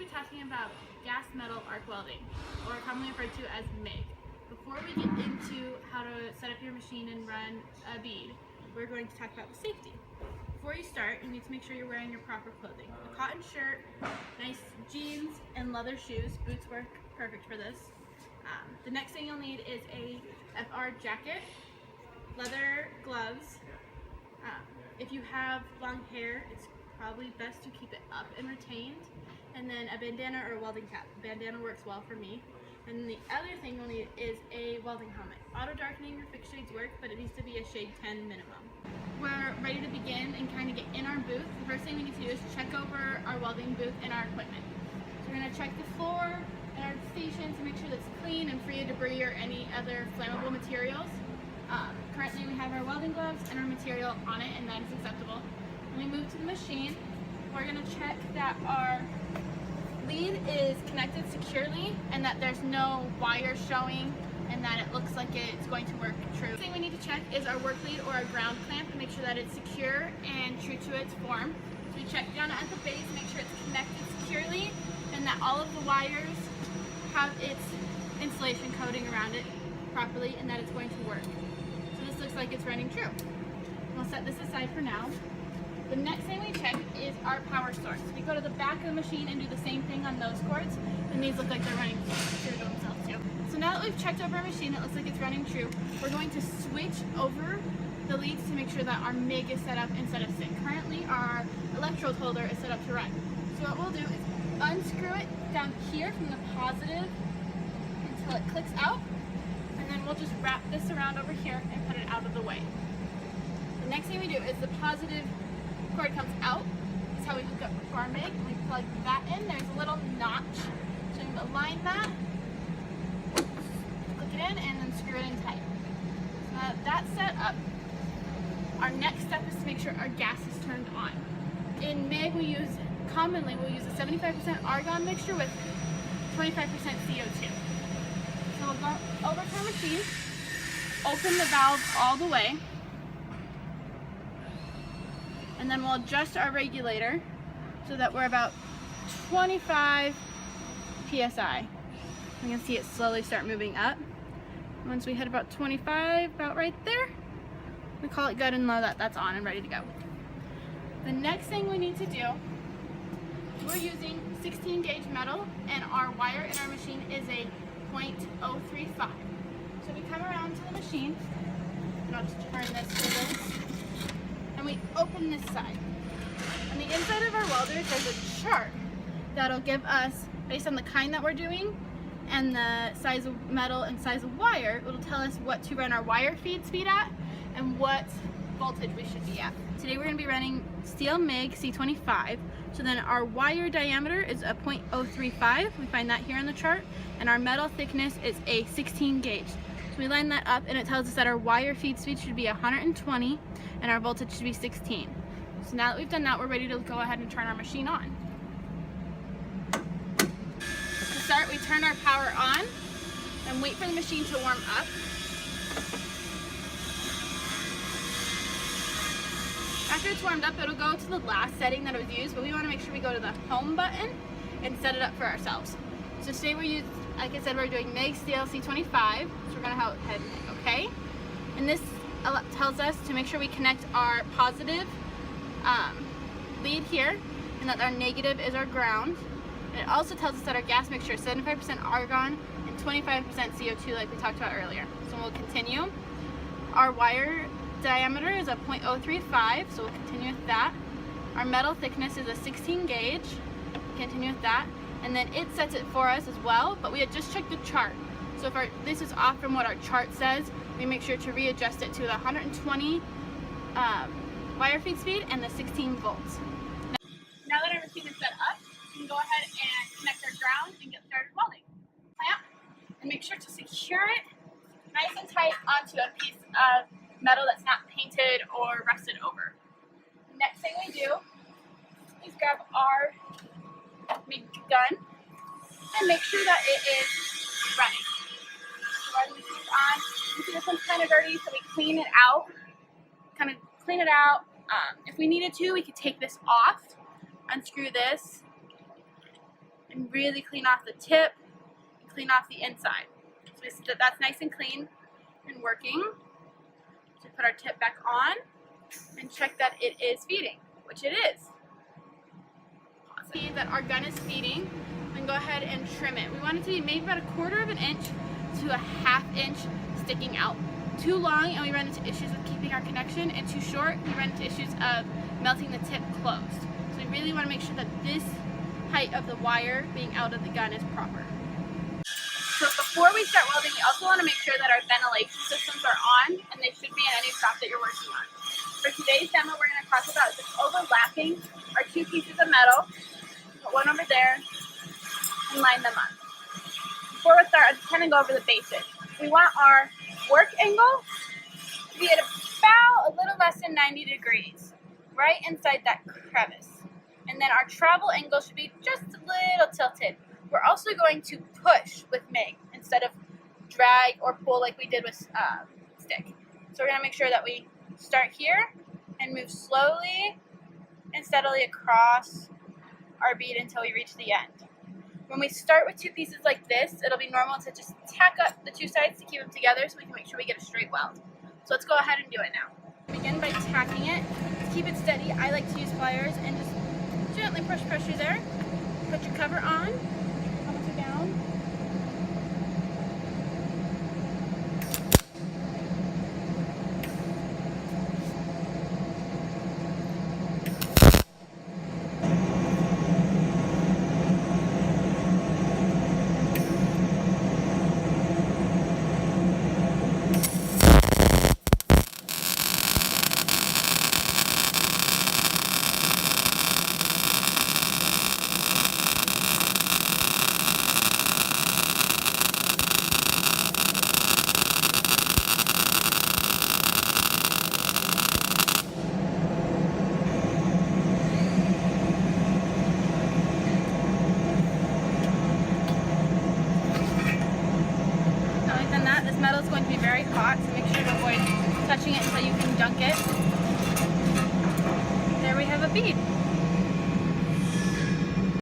be talking about gas metal arc welding, or commonly referred to as MIG. Before we get into how to set up your machine and run a bead, we're going to talk about the safety. Before you start, you need to make sure you're wearing your proper clothing. A cotton shirt, nice jeans, and leather shoes. Boots work perfect for this. The next thing you'll need is a FR jacket, leather gloves. If you have long hair, it's probably best to keep it up and retained. And then a bandana or a welding cap. Bandana works well for me. And the other thing you'll need is a welding helmet. Auto darkening or fixed shades work, but it needs to be a shade 10 minimum. We're ready to begin and kind of get in our booth. The first thing we need to do is check over our welding booth and our equipment. So we're going to check the floor and our station to make sure that it's clean and free of debris or any other flammable materials. Currently we have our welding gloves and our material on it, and that is acceptable. When we move to the machine, we're going to check that our lead is connected securely and that there's no wire showing and that it looks like it's going to work true. The thing we need to check is our work lead or our ground clamp to make sure that it's secure and true to its form. So we check down at the base, make sure it's connected securely and that all of the wires have its insulation coating around it properly and that it's going to work. So this looks like it's running true. We'll set this aside for now. The next thing we check is our power source. We go to the back of the machine and do the same thing on those cords, and these look like they're running true to themselves too. So now that we've checked over our machine, it looks like it's running true, we're going to switch over the leads to make sure that our MIG is set up instead of SIG. Currently our electrode holder is set up to run. So what we'll do is unscrew it down here from the positive until it clicks out, and then we'll just wrap this around over here and put it out of the way. The next thing we do is the positive cord comes out. This is how we hook up for our MIG. We plug that in. There's a little notch. So we align that, click it in, and then screw it in tight. So now that's set up, our next step is to make sure our gas is turned on. In MIG, commonly we'll use a 75% argon mixture with 25% CO2. So we'll go over to our machine, open the valve all the way, and then we'll adjust our regulator so that we're about 25 psi. You can see it slowly start moving up. Once we hit about 25, about right there, we call it good and know that that's on and ready to go. The next thing we need to do, we're using 16 gauge metal and our wire in our machine is a .035. So we come around to the machine, and I'll just turn this to this. And we open this side. On the inside of our welders, there's a chart that'll give us, based on the kind that we're doing and the size of metal and size of wire, it'll tell us what to run our wire feed speed at and what voltage we should be at. Today we're going to be running steel MIG C25. So then our wire diameter is a .035. We find that here on the chart. And our metal thickness is a 16 gauge. So we line that up and it tells us that our wire feed speed should be 120 and our voltage should be 16. So now that we've done that, we're ready to go ahead and turn our machine on. To start, we turn our power on and wait for the machine to warm up. After it's warmed up, it'll go to the last setting that it was used, but we want to make sure we go to the home button and set it up for ourselves. So today like I said, we're doing MIG steel C25, so we're going to go ahead and hit OK. And this tells us to make sure we connect our positive lead here and that our negative is our ground. And it also tells us that our gas mixture is 75% argon and 25% CO2 like we talked about earlier. So we'll continue. Our wire diameter is a .035, so we'll continue with that. Our metal thickness is a 16 gauge, continue with that. And then it sets it for us as well, but we had just checked the chart. So if this is off from what our chart says, we make sure to readjust it to the 120 wire feed speed and the 16 volts. Now that our machine is set up, we can go ahead and connect our ground and get started welding. Clamp and make sure to secure it nice and tight onto a piece of metal that's not painted or rusted over. The next thing we do is grab our MIG gun and make sure that it is running. So our machine's on. You see this one's kind of dirty, so we clean it out. If we needed to, we could take this off, unscrew this, and really clean off the tip, and clean off the inside. So we see that that's nice and clean and working. So put our tip back on and check that it is feeding, which it is. See that our gun is feeding, and go ahead and trim it. We want it to be maybe about 1/4 of an inch to a 1/2 inch sticking out. Too long and we run into issues with keeping our connection, and too short we run into issues of melting the tip closed. So we really want to make sure that this height of the wire being out of the gun is proper. So before we start welding, we also want to make sure that our ventilation systems are on, and they should be in any shop that you're working on. For today's demo, we're going to talk about just overlapping our 2 pieces of metal, put one over there, and line them up. Before we start, I'm just going to go over the basics. We want our work angle to be at about a little less than 90 degrees, right inside that crevice. And then our travel angle should be just a little tilted. We're also going to push with MIG instead of drag or pull like we did with stick. So we're going to make sure that we start here and move slowly and steadily across our bead until we reach the end. When we start with 2 pieces like this, it'll be normal to just tack up the 2 sides to keep them together so we can make sure we get a straight weld. So let's go ahead and do it now. Begin by tacking it. To keep it steady, I like to use pliers and just gently push pressure there. Put your cover on, helmet it down. This metal is going to be very hot, so make sure to avoid touching it until you can dunk it. There we have a bead.